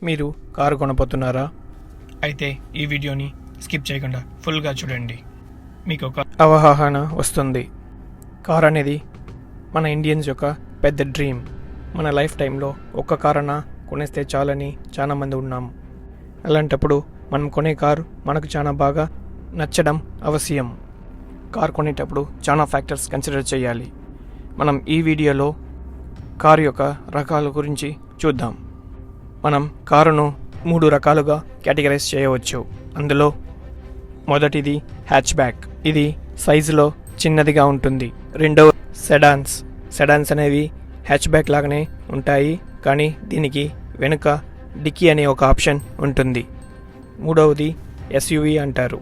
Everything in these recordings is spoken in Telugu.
మీరు కారు కొనబోతున్నారా? అయితే ఈ వీడియోని స్కిప్ చేయకుండా ఫుల్గా చూడండి. మీకు ఒక అవగాహన వస్తుంది. కార్ అనేది మన ఇండియన్స్ యొక్క పెద్ద డ్రీమ్. మన లైఫ్ టైంలో ఒక్క కారన్నా కొనేస్తే చాలని చాలామంది ఉన్నాము. అలాంటప్పుడు మనం కొనే కారు మనకు చాలా బాగా నచ్చడం అవశ్యం. కార్ కొనేటప్పుడు చాలా ఫ్యాక్టర్స్ కన్సిడర్ చేయాలి. మనం ఈ వీడియోలో కారు యొక్క రకాల గురించి చూద్దాం. మనం కారును 3 రకాలుగా కేటగరైజ్ చేయవచ్చు. అందులో మొదటిది హ్యాచ్ బ్యాక్. ఇది సైజులో చిన్నదిగా ఉంటుంది. రెండవ సెడాన్స్ అనేవి హ్యాచ్ బ్యాక్ లాగానే ఉంటాయి, కానీ దీనికి వెనుక డిక్కీ అనే ఒక ఆప్షన్ ఉంటుంది. మూడవది ఎస్యూవీ అంటారు.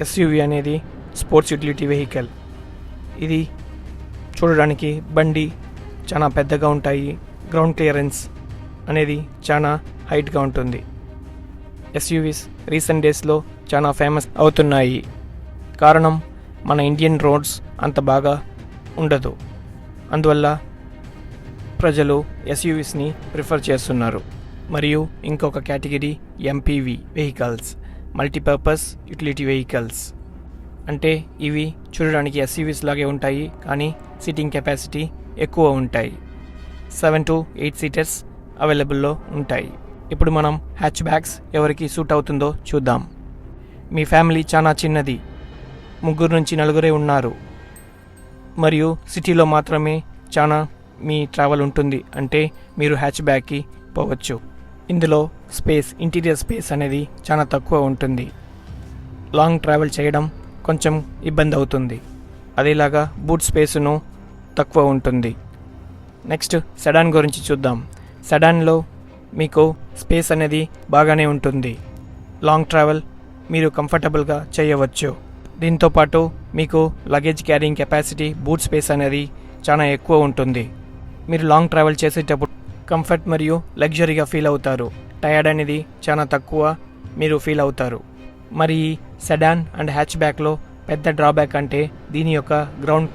ఎస్యూవీ అనేది స్పోర్ట్స్ యూటిలిటీ వెహికల్. ఇది చూడడానికి బండి చాలా పెద్దగా ఉంటాయి. గ్రౌండ్ క్లియరెన్స్ అనేది చాలా హైట్గా ఉంటుంది. ఎస్యూవీస్ రీసెంట్ డేస్లో చాలా ఫేమస్ అవుతున్నాయి. కారణం మన ఇండియన్ రోడ్స్ అంత బాగా ఉండదు. అందువల్ల ప్రజలు ఎస్యూవీస్ని ప్రిఫర్ చేస్తున్నారు. మరియు ఇంకొక category MPV vehicles, multipurpose utility vehicles. అంటే ఇవి చూడడానికి ఎస్యూవీస్ లాగే ఉంటాయి, కానీ సీటింగ్ కెపాసిటీ ఎక్కువ ఉంటాయి. 7 to 8 సీటర్స్ అవైలబుల్లో ఉంటాయి. ఇప్పుడు మనం హ్యాచ్ బ్యాక్స్ ఎవరికి సూట్ అవుతుందో చూద్దాం. మీ ఫ్యామిలీ చాలా చిన్నది, 3 నుంచి 4 ఉన్నారు, మరియు సిటీలో మాత్రమే చాలా మీ ట్రావెల్ ఉంటుంది అంటే మీరు హ్యాచ్ బ్యాక్కి పోవచ్చు. ఇందులో ఇంటీరియర్ స్పేస్ అనేది చాలా తక్కువ ఉంటుంది. లాంగ్ ట్రావెల్ చేయడం కొంచెం ఇబ్బంది అవుతుంది. అదేలాగా బూట్ స్పేసును తక్కువ ఉంటుంది. నెక్స్ట్ సెడాన్ గురించి చూద్దాం. సెడాన్లో మీకు స్పేస్ అనేది బాగానే ఉంటుంది. లాంగ్ ట్రావెల్ మీరు కంఫర్టబుల్గా చేయవచ్చు. దీంతోపాటు మీకు luggage carrying capacity, boot space అనేది చాలా ఎక్కువ ఉంటుంది. మీరు లాంగ్ ట్రావెల్ చేసేటప్పుడు కంఫర్ట్ మరియు లగ్జరీగా ఫీల్ అవుతారు. టైర్డ్ అనేది చాలా తక్కువ మీరు ఫీల్ అవుతారు. మరి సెడాన్ అండ్ హ్యాచ్ బ్యాక్లో పెద్ద డ్రాబ్యాక్ అంటే దీని యొక్క గ్రౌండ్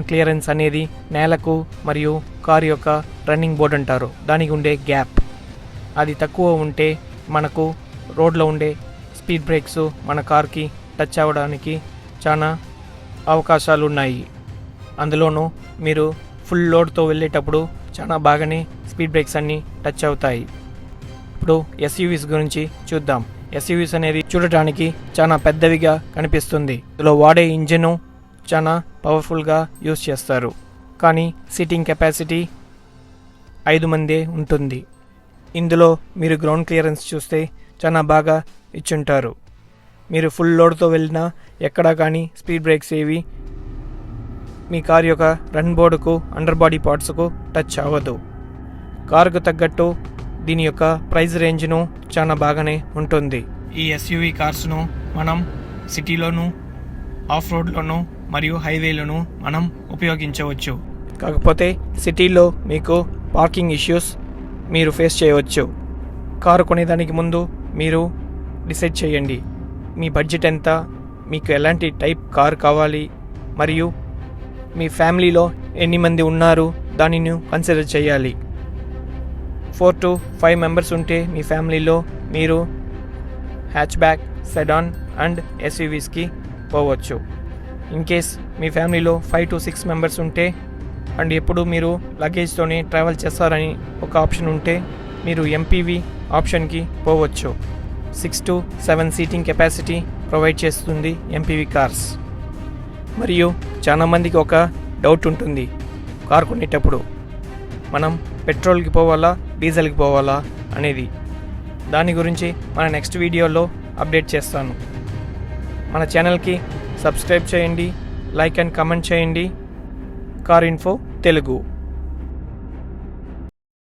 క్లియరెన్స్ అనేది నేలకు మరియు కారు యొక్క రన్నింగ్ బోర్డ్ అంటారు, దానికి ఉండే గ్యాప్ అది తక్కువ ఉంటే మనకు రోడ్లో ఉండే స్పీడ్ బ్రేక్స్ మన కార్కి టచ్ అవ్వడానికి చాలా అవకాశాలు ఉన్నాయి. అందులోనూ మీరు ఫుల్ లోడ్తో వెళ్ళేటప్పుడు చాలా బాగానే స్పీడ్ బ్రేక్స్ అన్నీ టచ్ అవుతాయి. ఇప్పుడు ఎస్యూవీస్ గురించి చూద్దాం. ఎస్యూవీస్ అనేది చూడటానికి చాలా పెద్దవిగా కనిపిస్తుంది. ఇందులో వాడే ఇంజిన్ చాలా పవర్ఫుల్గా యూజ్ చేస్తారు, కానీ సీటింగ్ కెపాసిటీ 5 మందే ఉంటుంది. ఇందులో మీరు గ్రౌండ్ క్లియరెన్స్ చూస్తే చాలా బాగా ఇచ్చుంటారు. మీరు ఫుల్ లోడ్తో వెళ్ళినా ఎక్కడా కానీ స్పీడ్ బ్రేక్స్ ఏవి మీ కారు యొక్క రన్ బోర్డుకు, అండర్ బాడీ పార్ట్స్కు టచ్ అవ్వదు. కారుకు తగ్గట్టు దీని యొక్క ప్రైస్ రేంజ్ను చాలా బాగానే ఉంటుంది. ఈ ఎస్యూవీ కార్స్ను మనం సిటీలోను, ఆఫ్ రోడ్లోను మరియు హైవేలోను మనం ఉపయోగించవచ్చు. కాకపోతే సిటీలో మీకు పార్కింగ్ ఇష్యూస్ మీరు ఫేస్ చేయవచ్చు. కారు కొనేదానికి ముందు మీరు డిసైడ్ చేయండి మీ బడ్జెట్ ఎంత, మీకు ఎలాంటి టైప్ కారు కావాలి, మరియు మీ ఫ్యామిలీలో ఎన్ని మంది ఉన్నారు దానిని కన్సిడర్ చేయాలి. 4 to 5 మెంబర్స్ ఉంటే మీ ఫ్యామిలీలో మీరు హ్యాచ్ బ్యాక్, సెడాన్ అండ్ ఎస్యూవీస్కి పోవచ్చు. ఇన్ కేస్ మీ ఫ్యామిలీలో 5 to 6 మెంబర్స్ ఉంటే అండ్ ఎప్పుడు మీరు లగేజ్తోనే ట్రావెల్ చేస్తారని ఒక ఆప్షన్ ఉంటే మీరు ఎంపీవీ ఆప్షన్కి పోవచ్చు. 6 to 7 సీటింగ్ కెపాసిటీ ప్రొవైడ్ చేస్తుంది ఎంపీవీ కార్స్. మరియు చాలామందికి ఒక డౌట్ ఉంటుంది కార్ కొనేటప్పుడు, మనం పెట్రోల్కి పోవాలా డీజిల్కి పోవాలా అనేది. దాని గురించి మన నెక్స్ట్ వీడియోలో అప్డేట్ చేస్తాను. మన ఛానల్కి సబ్స్క్రైబ్ చేయండి, లైక్ అండ్ కామెంట్ చేయండి. Car info Telugu.